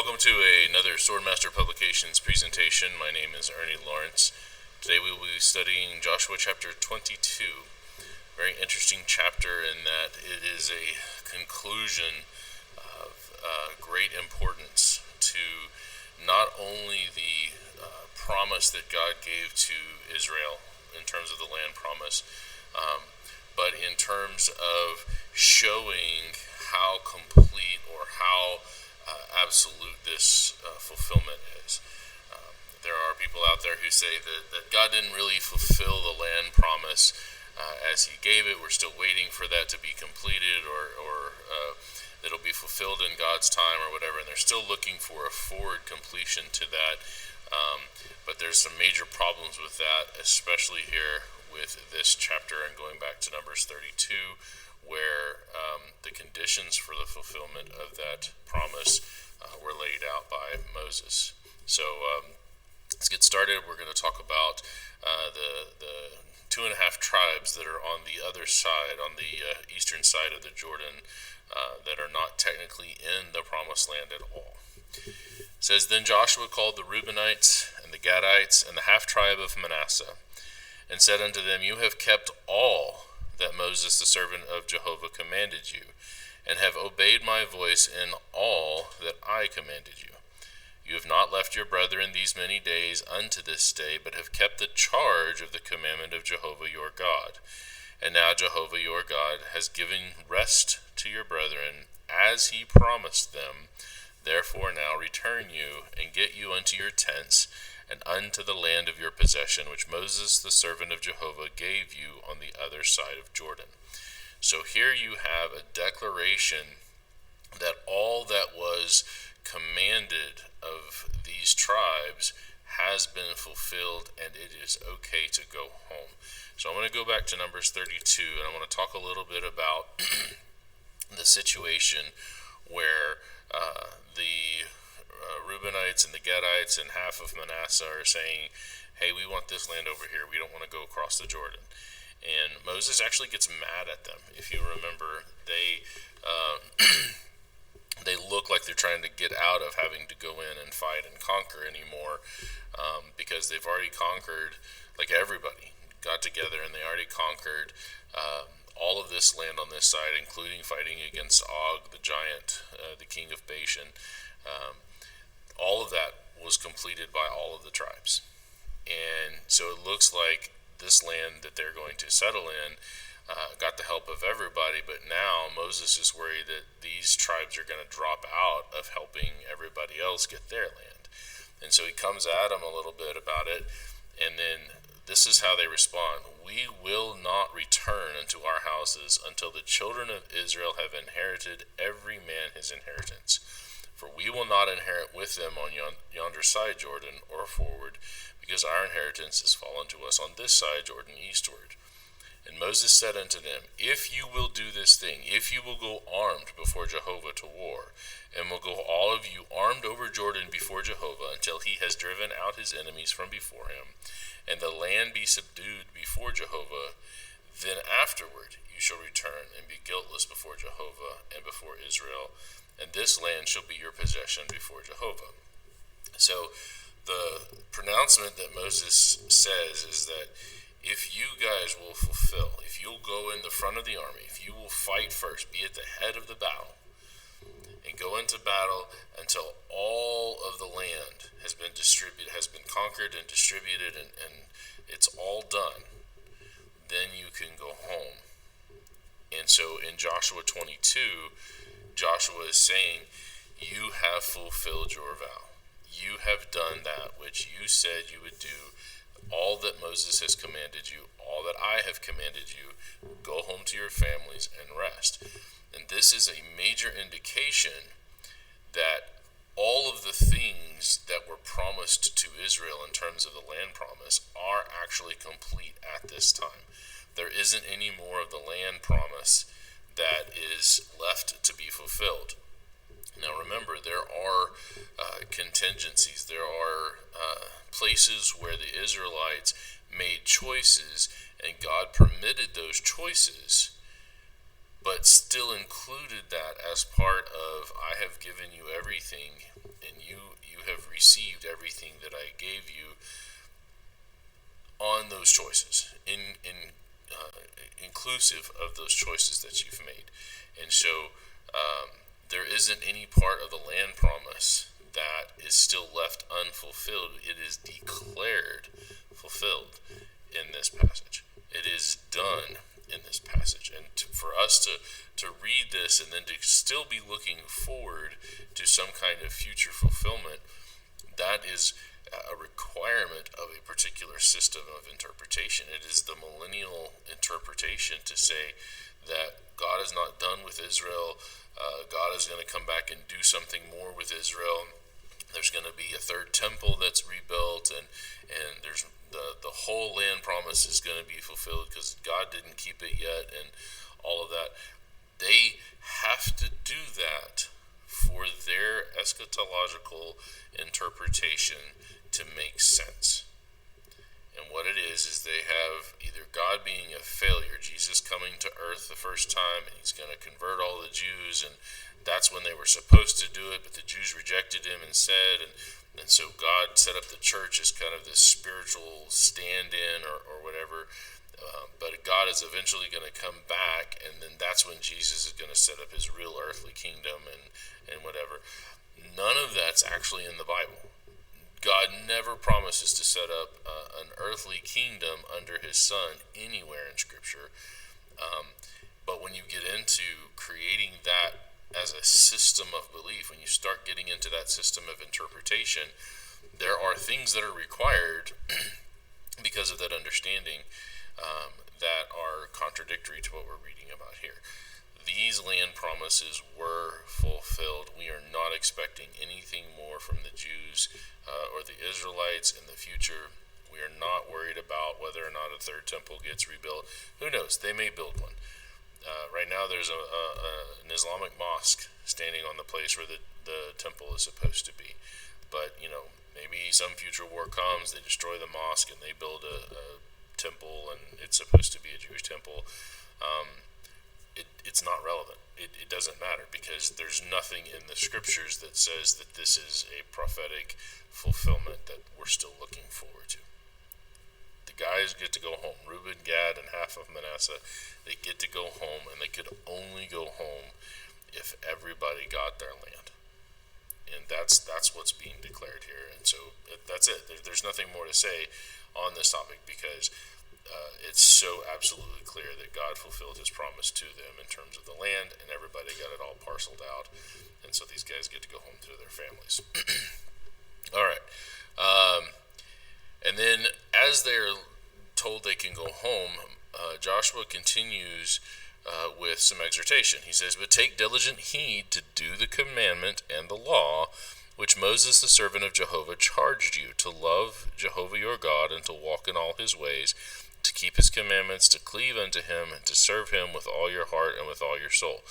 Welcome to another Swordmaster Publications presentation. My name is Ernie Lawrence. Today we will be studying Joshua chapter 22. Very interesting chapter in that it is a conclusion of great importance to not only the promise that God gave to Israel in terms of the land promise, but in terms of showing how complete or how absolute this fulfillment is. There are people out there who say that God didn't really fulfill the land promise as he gave it. We're still waiting for that to be completed, or it'll be fulfilled in God's time or whatever, and they're still looking for a forward completion to that. But there's some major problems with that, especially here with this chapter and going back to Numbers 32, where the conditions for the fulfillment of that promise were laid out by Moses. So let's get started. We're going to talk about the 2.5 tribes that are on the other side, on the eastern side of the Jordan, that are not technically in the promised land at all. It says, Then Joshua called the Reubenites and the Gadites and the half tribe of Manasseh, and said unto them, You have kept all that Moses the servant of Jehovah commanded you, and have obeyed my voice in all that I commanded you. You have not left your brethren these many days unto this day, but have kept the charge of the commandment of Jehovah your God. And now Jehovah your God has given rest to your brethren, as he promised them. Therefore now return you, and get you unto your tents, and unto the land of your possession, which Moses the servant of Jehovah gave you on the other side of Jordan. So here you have a declaration that all that was commanded of these tribes has been fulfilled, and it is okay to go home. So I'm going to go back to Numbers 32, and I want to talk a little bit about the situation where the Reubenites and the Gadites and half of Manasseh are saying, hey, we want this land over here. We don't want to go across the Jordan. And Moses actually gets mad at them. If you remember, they they look like they're trying to get out of having to go in and fight and conquer anymore, because they've already conquered, like everybody got together and they already conquered all of this land on this side, including fighting against Og, the giant, the king of Bashan. All of that was completed by all of the tribes. And so it looks like this land that they're going to settle in got the help of everybody, but now Moses is worried that these tribes are going to drop out of helping everybody else get their land. And so he comes at them a little bit about it, and then this is how they respond. We will not return unto our houses until the children of Israel have inherited every man his inheritance. For we will not inherit with them on yonder side Jordan or forward, because our inheritance is fallen to us on this side Jordan eastward. And Moses said unto them, If you will do this thing, if you will go armed before Jehovah to war, and will go all of you armed over Jordan before Jehovah, until he has driven out his enemies from before him, and the land be subdued before Jehovah, then afterward you shall return and be guiltless before Jehovah and before Israel, and this land shall be your possession before Jehovah. So the pronouncement that Moses says is that if you guys will fulfill, if you'll go in the front of the army, if you will fight first, be at the head of the battle, and go into battle until all of the land has been distributed, has been conquered and distributed, and it's all done, then you can go home. And so in Joshua 22, Joshua is saying, you have fulfilled your vow. You have done that which you said you would do. All that Moses has commanded you, all that I have commanded you, go home to your families and rest. And this is a major indication that all of the things that were promised to Israel in terms of the land promise are actually complete at this time. There isn't any more of the land promise that is left to be fulfilled. Now remember, there are contingencies. There are places where the Israelites made choices, and God permitted those choices, but still included that as part of, I have given you everything, and choices, inclusive of those choices that you've made. And so there isn't any part of the land promise that is still left unfulfilled. It is declared fulfilled in this passage. It is done in this passage. And for us to read this and then to still be looking forward to some kind of future fulfillment, that is a requirement of a particular system of interpretation. It is the millennial interpretation to say that God is not done with Israel. God is going to come back and do something more with Israel. There's going to be a third temple that's rebuilt, and there's the whole land promise is going to be fulfilled because God didn't keep it yet, and all of that. They have to do that for their eschatological interpretation to make sense. And what it is they have either God being a failure, Jesus coming to earth the first time, and he's going to convert all the Jews, and that's when they were supposed to do it, but the Jews rejected him and said, and so God set up the church as kind of this spiritual stand-in or whatever, but God is eventually going to come back, and then that's when Jesus is going to set up his real earthly kingdom and whatever. None of that's actually in the Bible. God never promises to set up an earthly kingdom under his Son anywhere in Scripture. But when you get into creating that as a system of belief, when you start getting into that system of interpretation, there are things that are required because of that understanding that are contradictory to what we're reading about here. These land promises were fulfilled. We are not expecting anything more from the Jews or the Israelites in the future. We are not worried about whether or not a third temple gets rebuilt. Who knows? They may build one. Right now there's an Islamic mosque standing on the place where the temple is supposed to be. But, maybe some future war comes, they destroy the mosque and they build a temple, and it's supposed to be a Jewish temple. It's not relevant. It doesn't matter because there's nothing in the scriptures that says that this is a prophetic fulfillment that we're still looking forward to. The guys get to go home. Reuben, Gad, and half of Manasseh, they get to go home, and they could only go home if everybody got their land. And that's what's being declared here. And so that's it. There's nothing more to say on this topic because it's so absolutely clear that God fulfilled his promise to them in terms of the land, and everybody got it all parceled out. And so these guys get to go home to their families. All right. And then as they're told they can go home, Joshua continues with some exhortation. He says, "But take diligent heed to do the commandment and the law which Moses the servant of Jehovah charged you, to love Jehovah your God and to walk in all his ways, to keep his commandments, to cleave unto him, and to serve him with all your heart and with all your soul."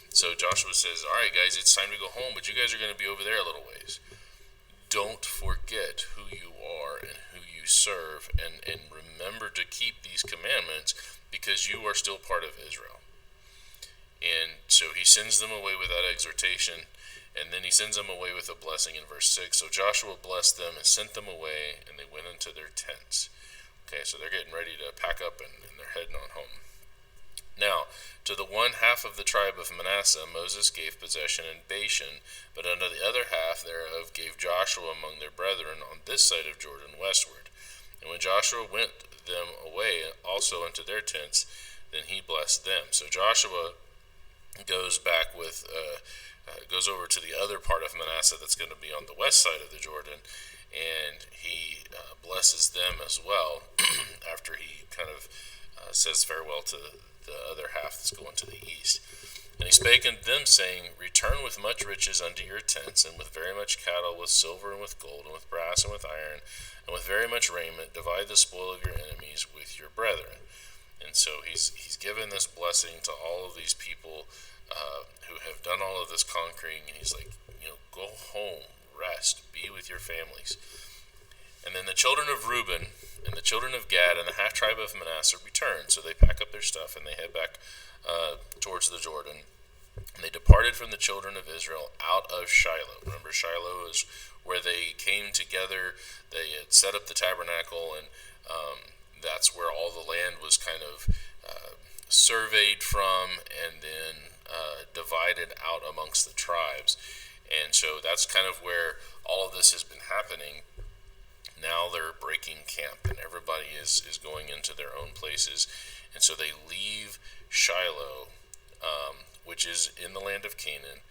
So Joshua says, all right, guys, it's time to go home, but you guys are going to be over there a little ways. Don't forget who you are and who you serve, and remember to keep these commandments because you are still part of Israel. And so he sends them away with that exhortation, and then he sends them away with a blessing in verse 6. So Joshua blessed them and sent them away, and they went into their tents. Okay, so they're getting ready to pack up, and they're heading on home. Now, to the one half of the tribe of Manasseh, Moses gave possession in Bashan, but unto the other half thereof gave Joshua among their brethren on this side of Jordan westward. And when Joshua went them away also unto their tents, then he blessed them. So Joshua goes back with, goes over to the other part of Manasseh that's going to be on the west side of the Jordan, and he blesses them as well after he kind of says farewell to the other half that's going to the east. And he spake unto them, saying, Return with much riches unto your tents, and with very much cattle, with silver, and with gold, and with brass, and with iron, and with very much raiment. Divide the spoil of your enemies with your brethren. And so he's given this blessing to all of these people who have done all of this conquering, and he's like, go home, rest, be with your families. And then the children of Reuben and the children of Gad and the half tribe of Manasseh return. So they pack up their stuff and they head back towards the Jordan. And they departed from the children of Israel out of Shiloh. Remember, Shiloh is where they came together. They had set up the tabernacle, and that's where all the land was kind of surveyed from and then divided out amongst the tribes. And so that's kind of where all of this has been happening. Now they're breaking camp and everybody is going into their own places. And so they leave Shiloh, which is in the land of Canaan,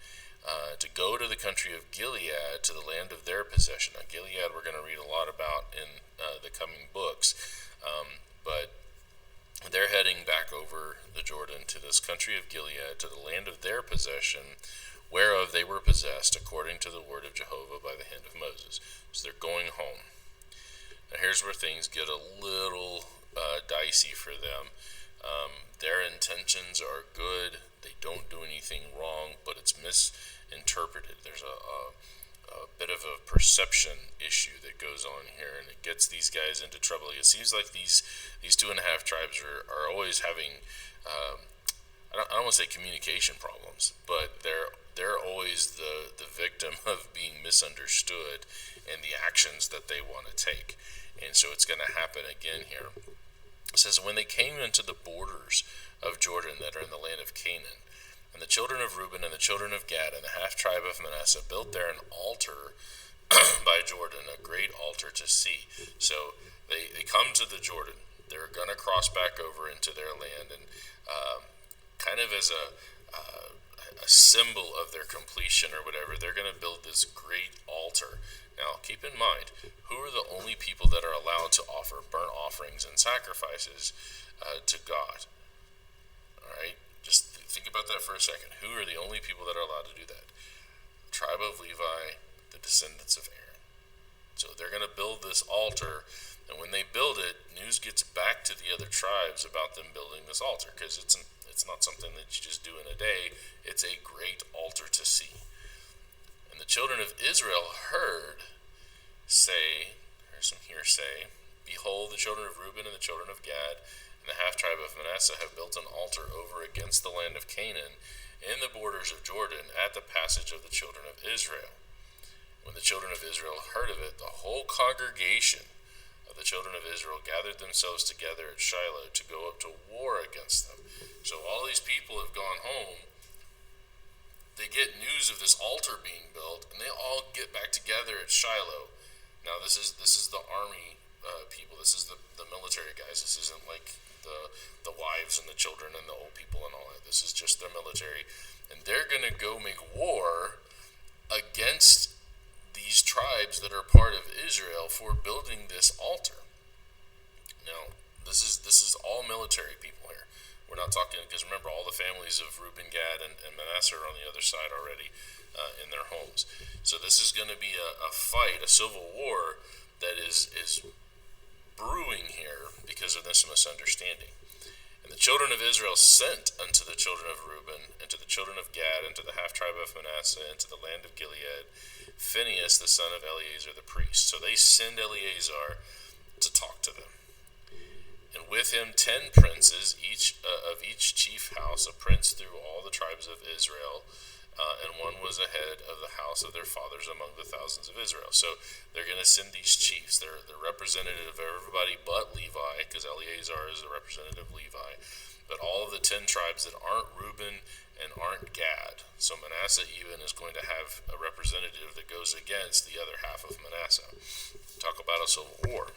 to go to the country of Gilead, to the land of their possession. Now, Gilead we're going to read a lot about in the coming books, but they're heading back over the Jordan to this country of Gilead, to the land of their possession, whereof they were possessed, according to the word of Jehovah by the hand of Moses. So they're going home. Now here's where things get a little dicey for them. Their intentions are good. They don't do anything wrong, but it's misinterpreted. There's a bit of a perception issue that goes on here, and it gets these guys into trouble. It seems like these 2.5 tribes are always having I don't want to say communication problems, but they're always the victim of being misunderstood and the actions that they want to take. And so it's going to happen again here. It says, when they came into the borders of Jordan that are in the land of Canaan, and the children of Reuben and the children of Gad and the half tribe of Manasseh built there an altar by Jordan, a great altar to see. So they come to the Jordan. They're going to cross back over into their land, and kind of as a symbol of their completion or whatever, they're going to build this great altar. Now, keep in mind, who are the only people that are allowed to offer burnt offerings and sacrifices to God? All right, just think about that for a second. Who are the only people that are allowed to do that? The tribe of Levi, the descendants of Aaron. So they're going to build this altar, and when they build it, news gets back to the other tribes about them building this altar, because it's not something that you just do in a day. It's a great altar to see. And the children of Israel heard say, here's some hearsay, behold, the children of Reuben and the children of Gad and the half tribe of Manasseh have built an altar over against the land of Canaan in the borders of Jordan at the passage of the children of Israel. When the children of Israel heard of it, the whole congregation of the children of Israel gathered themselves together at Shiloh to go up to war against them. So all these people have gone home. They get news of this altar being built, and they all get back together at Shiloh. Now this is the army people. This is the military guys. This isn't like the wives and the children and the old people and all that. This is just the military, and they're gonna go make war against these tribes that are part of Israel for building this altar. Now this is all military people here. We're not talking, because remember, all the families of Reuben, Gad, and Manasseh are on the other side already in their homes. So this is going to be a fight, a civil war that is brewing here because of this misunderstanding. And the children of Israel sent unto the children of Reuben, and to the children of Gad, and to the half tribe of Manasseh, and to the land of Gilead, Phinehas the son of Eleazar the priest. So they send Eleazar to talk to them. And with him 10 princes, each of each chief house, a prince through all the tribes of Israel, and one was a head of the house of their fathers among the thousands of Israel. So they're going to send these chiefs. They're representative of everybody but Levi, because Eleazar is a representative of Levi. But all of the 10 tribes that aren't Reuben and aren't Gad. So Manasseh even is going to have a representative that goes against the other half of Manasseh. Talk about a civil war.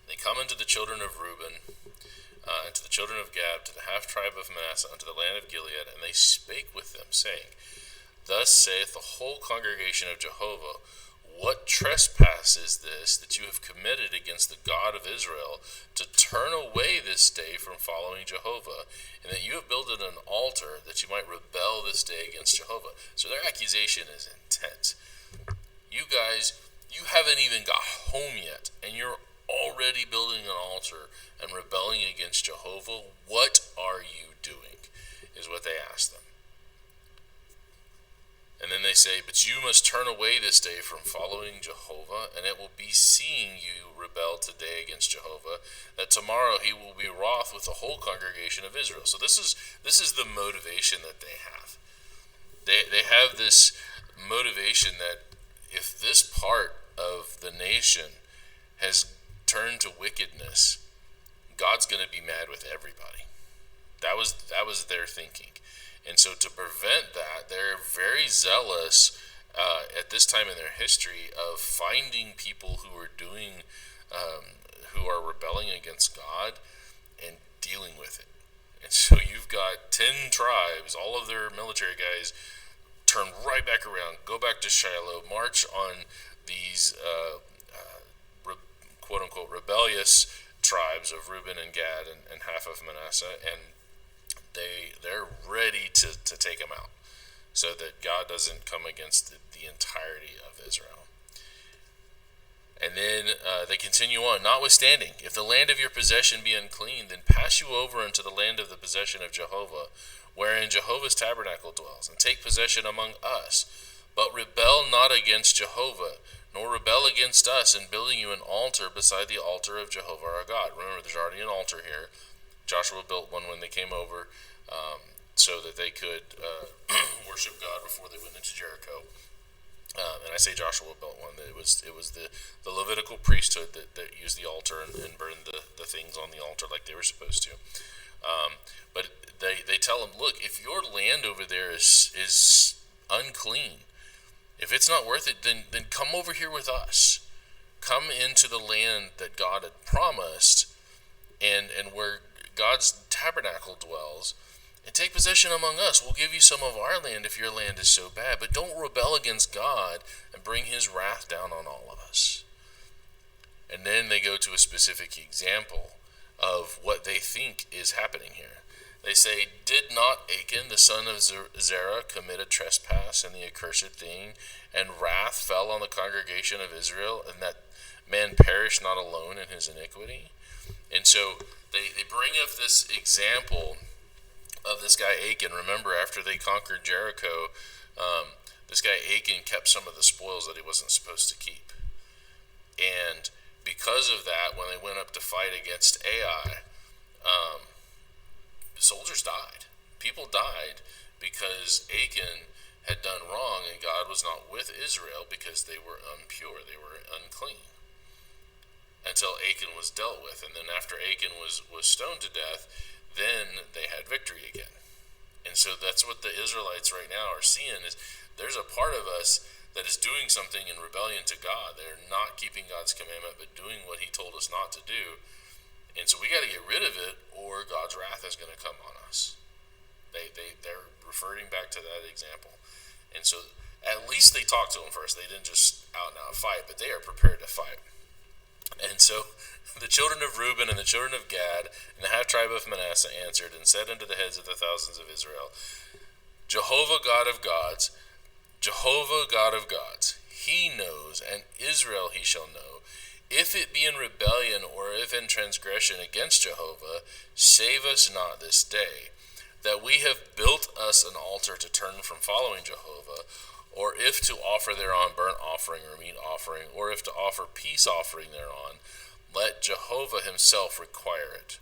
They come unto the children of Reuben, and to the children of Gad, to the half tribe of Manasseh, unto the land of Gilead, and they spake with them, saying, Thus saith the whole congregation of Jehovah, What trespass is this that you have committed against the God of Israel, to turn away this day from following Jehovah, and that you have builded an altar that you might rebel this day against Jehovah? So their accusation is intense. You guys, you haven't even got home yet, and you're already building an altar and rebelling against Jehovah. What are you doing? Is what they ask them. And then they say, But you must turn away this day from following Jehovah, and it will be seeing you rebel today against Jehovah, that tomorrow he will be wroth with the whole congregation of Israel. So this is the motivation that they have. They have this motivation that if this part of the nation has turned to wickedness, God's going to be mad with everybody. That was their thinking. And so to prevent that, they're very zealous at this time in their history of finding people who are who are rebelling against God and dealing with it. And so you've got 10 tribes, all of their military guys turn right back around, go back to Shiloh, march on these quote unquote rebellious tribes of Reuben and Gad and half of Manasseh, and they're ready to take them out so that God doesn't come against the entirety of Israel. And then they continue on. Notwithstanding, if the land of your possession be unclean, then pass you over into the land of the possession of Jehovah, wherein Jehovah's tabernacle dwells, and take possession among us. But rebel not against Jehovah, nor rebel against us in building you an altar beside the altar of Jehovah our God. Remember, there's already an altar here. Joshua built one when they came over so that they could worship God before they went into Jericho. And I say Joshua built one. It was the Levitical priesthood that used the altar and burned the things on the altar like they were supposed to. But they tell them, look, if your land over there is unclean, if it's not worth it, then come over here with us. Come into the land that God had promised and where God's tabernacle dwells, and take possession among us. We'll give you some of our land if your land is so bad, but don't rebel against God and bring his wrath down on all of us. And then they go to a specific example of what they think is happening here. They say, did not Achan, the son of Zerah, commit a trespass and the accursed thing, and wrath fell on the congregation of Israel, and that man perished not alone in his iniquity? And so they bring up this example of this guy Achan. Remember, after they conquered Jericho, this guy Achan kept some of the spoils that he wasn't supposed to keep. And because of that, when they went up to fight against Ai, soldiers died. People died because Achan had done wrong and God was not with Israel because they were impure, they were unclean. Until Achan was dealt with. And then after Achan was stoned to death, then they had victory again. And so that's what the Israelites right now are seeing, is there's a part of us that is doing something in rebellion to God. They're not keeping God's commandment, but doing what he told us not to do. And so we got to get rid of it, or God's wrath is going to come on us. They're referring back to that example. And so at least they talked to him first. They didn't just out and out fight, but they are prepared to fight. And so the children of Reuben and the children of Gad and the half tribe of Manasseh answered and said unto the heads of the thousands of Israel, Jehovah God of gods, Jehovah God of gods, he knows, and Israel he shall know. If it be in rebellion or if in transgression against Jehovah, save us not this day, that we have built us an altar to turn from following Jehovah, or if to offer thereon burnt offering or meat offering, or if to offer peace offering thereon, let Jehovah himself require it.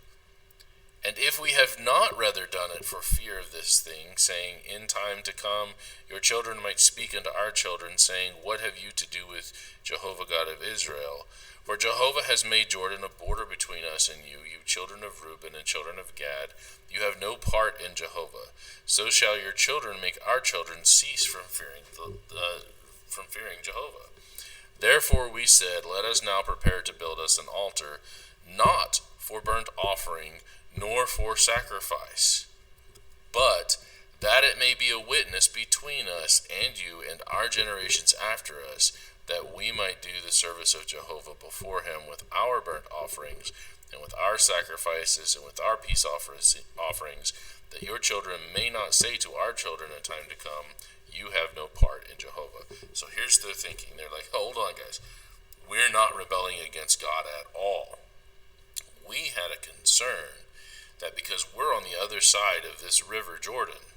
And if we have not rather done it for fear of this thing, saying, in time to come your children might speak unto our children, saying, what have you to do with Jehovah God of Israel? For Jehovah has made Jordan a border between us and you, you children of Reuben and children of Gad. You have no part in Jehovah. So shall your children make our children cease from fearing Jehovah. Therefore we said, let us now prepare to build us an altar, not for burnt offering, nor for sacrifice, but that it may be a witness between us and you and our generations after us, that we might do the service of Jehovah before him with our burnt offerings, and with our sacrifices, and with our peace offerings, that your children may not say to our children in time to come, you have no part in Jehovah. So here's their thinking. They're like, hold on, guys. We're not rebelling against God at all. We had a concern that because we're on the other side of this river Jordan,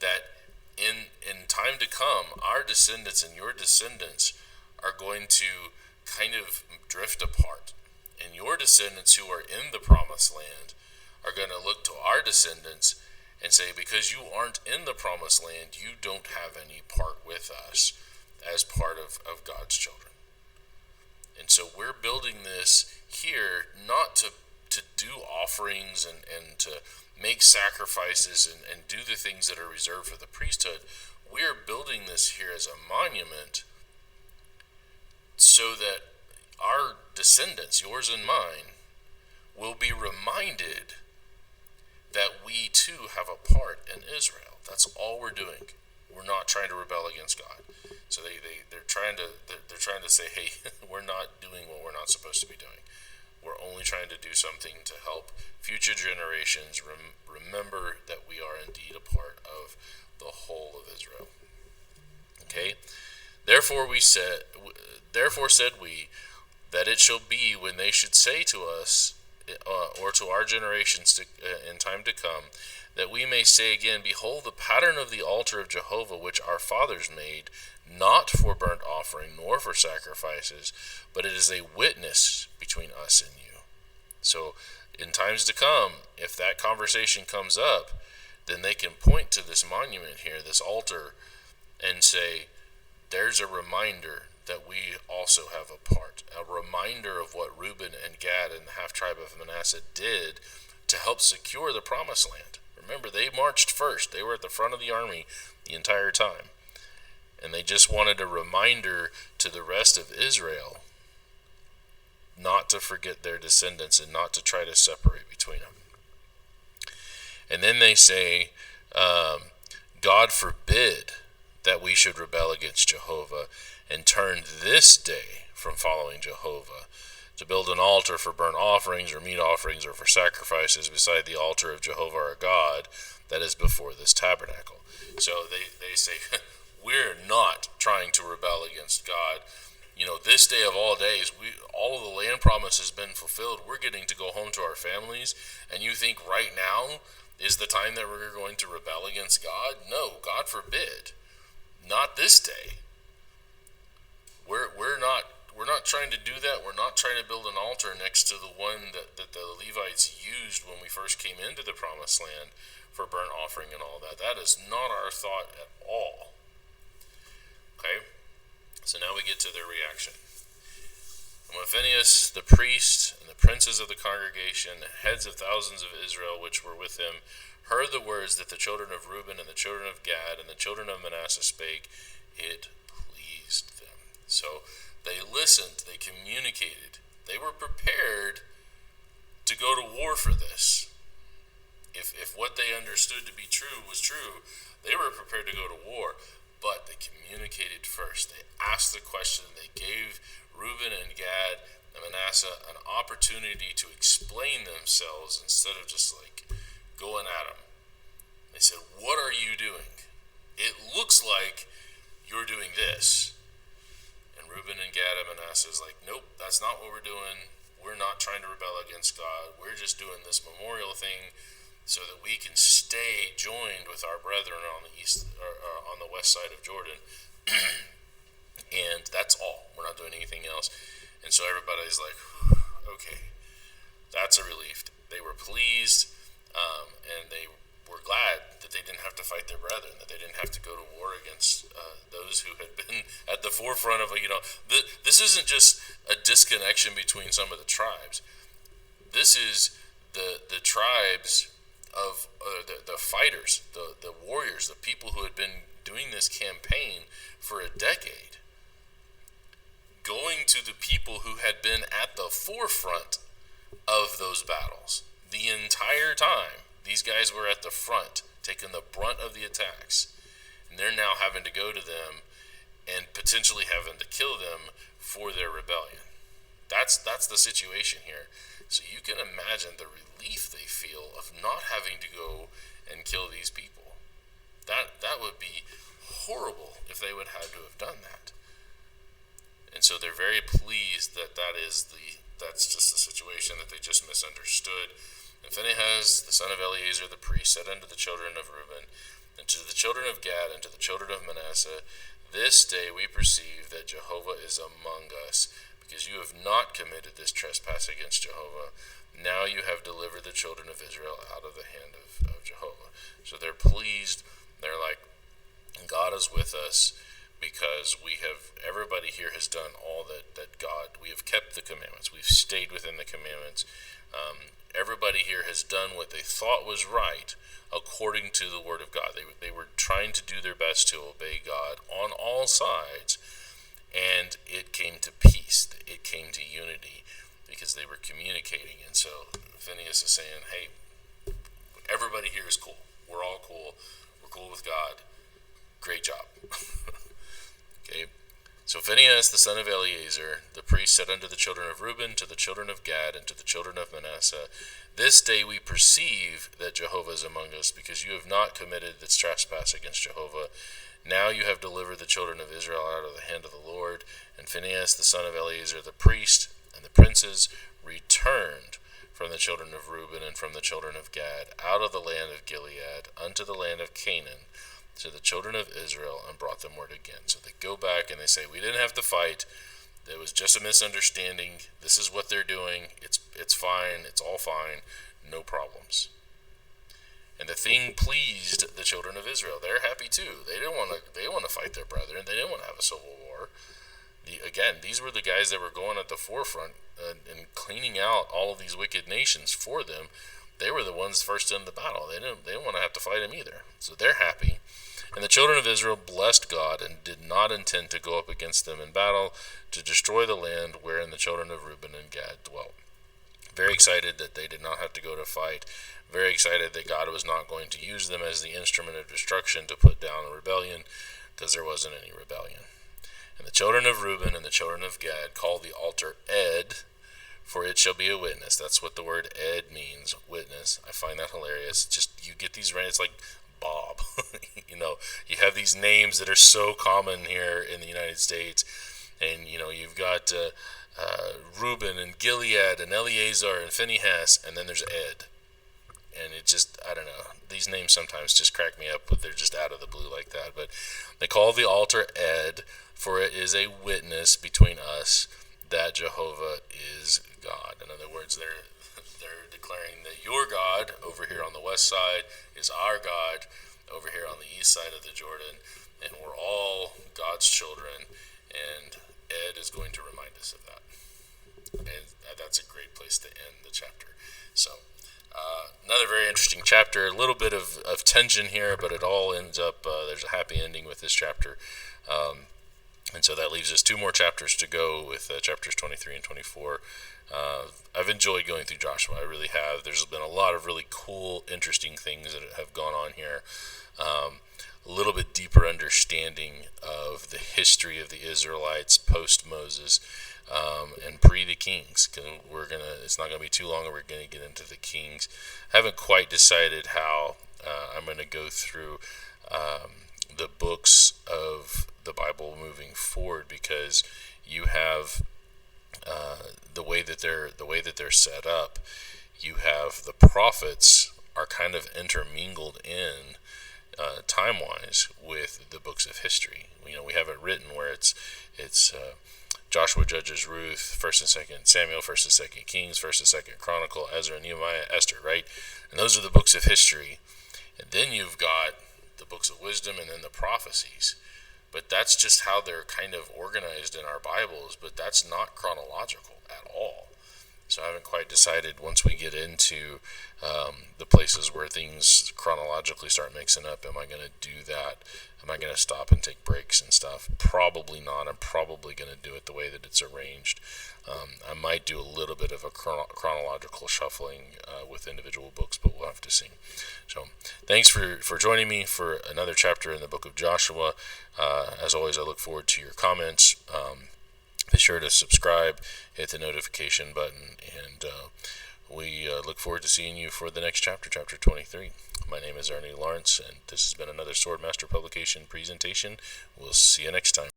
that in time to come, our descendants and your descendants are going to kind of drift apart. And your descendants who are in the promised land are going to look to our descendants and say, because you aren't in the promised land, you don't have any part with us as part of God's children. And so we're building this here not to to do offerings and to make sacrifices and do the things that are reserved for the priesthood. We are building this here as a monument so that our descendants, yours and mine, will be reminded that we too have a part in Israel. That's all we're doing. We're not trying to rebel against God. So they're trying to say, hey, we're not doing what we're not supposed to be doing. We're only trying to do something to help future generations remember that we are indeed a part of the whole of Israel. Okay? Therefore said we, that it shall be when they should say to us, or to our generations in time to come, that we may say again, behold, the pattern of the altar of Jehovah, which our fathers made, not for burnt offering, nor for sacrifices, but it is a witness between us and you. So, in times to come, if that conversation comes up, then they can point to this monument here, this altar, and say, there's a reminder that we also have a part, a reminder of what Reuben and Gad and the half-tribe of Manasseh did to help secure the promised land. Remember, they marched first. They were at the front of the army the entire time. And they just wanted a reminder to the rest of Israel not to forget their descendants and not to try to separate between them. And then they say, God forbid that we should rebel against Jehovah and turn this day from following Jehovah to build an altar for burnt offerings or meat offerings or for sacrifices beside the altar of Jehovah our God that is before this tabernacle. So they say, we're not trying to rebel against God. You know, this day of all days, all of the land promise has been fulfilled. We're getting to go home to our families, and you think right now is the time that we're going to rebel against God? No, God forbid. Not this day. We're not trying to do that. We're not trying to build an altar next to the one that the Levites used when we first came into the promised land for burnt offering and all that. That is not our thought at all. Okay? So now we get to their reaction. And when Phinehas, the priest, and the princes of the congregation, the heads of thousands of Israel which were with him, heard the words that the children of Reuben and the children of Gad and the children of Manasseh spake, it pleased them. So they listened, they communicated, they were prepared to go to war for this. If what they understood to be true was true, they were prepared to go to war, but they communicated first. They asked the question, they gave Reuben and Gad and Manasseh an opportunity to explain themselves instead of just like going at them. They said, what are you doing? It looks like you're doing this. And Reuben and Gad and Manasseh is like, nope, that's not what we're doing. We're not trying to rebel against God. We're just doing this memorial thing so that we can stay joined with our brethren on the east or on the west side of Jordan. And that's all. We're not doing anything else. And so everybody's like, okay, that's a relief. They were pleased, and they were glad that they didn't have to fight their brethren, that they didn't have to go to war against those who had been at the forefront of, this isn't just a disconnection between some of the tribes. This is the tribes of the fighters, the warriors, the people who had been doing this campaign for a decade, going to the people who had been at the forefront of those battles the entire time. These guys were at the front, taking the brunt of the attacks, and they're now having to go to them and potentially having to kill them for their rebellion. That's the situation here. So you can imagine the relief they feel of not having to go and kill these people. That would be horrible if they would have to have done that. And so they're very pleased that's just the situation that they just misunderstood. And Phinehas, the son of Eleazar the priest, said unto the children of Reuben, and to the children of Gad, and to the children of Manasseh, this day we perceive that Jehovah is among us, because you have not committed this trespass against Jehovah. Now you have delivered the children of Israel out of the hand of Jehovah. So they're pleased. They're like, God is with us, because everybody here has done all that God God. We have kept the commandments. We've stayed within the commandments. Everybody here has done what they thought was right according to the Word of God. They were trying to do their best to obey God on all sides, and it came to peace. It came to unity because they were communicating. And so Phineas is saying, hey, everybody here is cool. We're all cool. We're cool with God. Great job. Okay. So Phinehas, the son of Eleazar, the priest, said unto the children of Reuben, to the children of Gad, and to the children of Manasseh, this day we perceive that Jehovah is among us, because you have not committed this trespass against Jehovah. Now you have delivered the children of Israel out of the hand of the Lord. And Phinehas, the son of Eleazar, the priest, and the princes returned from the children of Reuben and from the children of Gad out of the land of Gilead unto the land of Canaan, to the children of Israel, and brought them word again. So they go back and they say, we didn't have to fight. It was just a misunderstanding. This is what they're doing. It's fine. It's all fine. No problems. And the thing pleased the children of Israel. They're happy too. They want to fight their brethren. They didn't want to have a civil war. Again, these were the guys that were going at the forefront and cleaning out all of these wicked nations for them. They were the ones first in the battle. They didn't want to have to fight him either. So they're happy. And the children of Israel blessed God and did not intend to go up against them in battle to destroy the land wherein the children of Reuben and Gad dwelt. Very excited that they did not have to go to fight. Very excited that God was not going to use them as the instrument of destruction to put down a rebellion, because there wasn't any rebellion. And the children of Reuben and the children of Gad called the altar Ed, for it shall be a witness. That's what the word Ed means, witness. I find that hilarious. Just, you get these, it's like Bob. You have these names that are so common here in the United States. And, you've got Reuben and Gilead and Eleazar and Phinehas, and then there's Ed. And it just, I don't know, these names sometimes just crack me up, but they're just out of the blue like that. But they call the altar Ed, for it is a witness between us that Jehovah is God. In other words, they're declaring that your God over here on the west side is our God over here on the east side of the Jordan, and we're all God's children, and Ed is going to remind us of that. And that's a great place to end the chapter. So another very interesting chapter, a little bit of tension here, but it all ends up, there's a happy ending with this chapter. And so that leaves us 2 more chapters to go with chapters 23 and 24. I've enjoyed going through Joshua. I really have. There's been a lot of really cool, interesting things that have gone on here. A little bit deeper understanding of the history of the Israelites post-Moses and pre the Kings. It's not going to be too long and we're going to get into the Kings. I haven't quite decided how I'm going to go through the books of the Bible moving forward, because you have the way that they're set up. You have the prophets are kind of intermingled in time-wise with the books of history. We have it written where it's Joshua, Judges, Ruth, 1st and 2nd Samuel, 1st and 2nd Kings, 1st and 2nd Chronicle, Ezra, Nehemiah, Esther, right? And those are the books of history. And then you've got the books of wisdom and then the prophecies. But that's just how they're kind of organized in our Bibles, but that's not chronological at all. So I haven't quite decided, once we get into the places where things chronologically start mixing up, am I going to do that? Am I going to stop and take breaks and stuff? Probably not. I'm probably going to do it the way that it's arranged. I might do a little bit of a chronological shuffling with individual books, but we'll have to see. So thanks for joining me for another chapter in the book of Joshua. As always, I look forward to your comments. Be sure to subscribe, hit the notification button, and we look forward to seeing you for the next chapter, chapter 23. My name is Ernie Lawrence, and this has been another Swordmaster Publication presentation. We'll see you next time.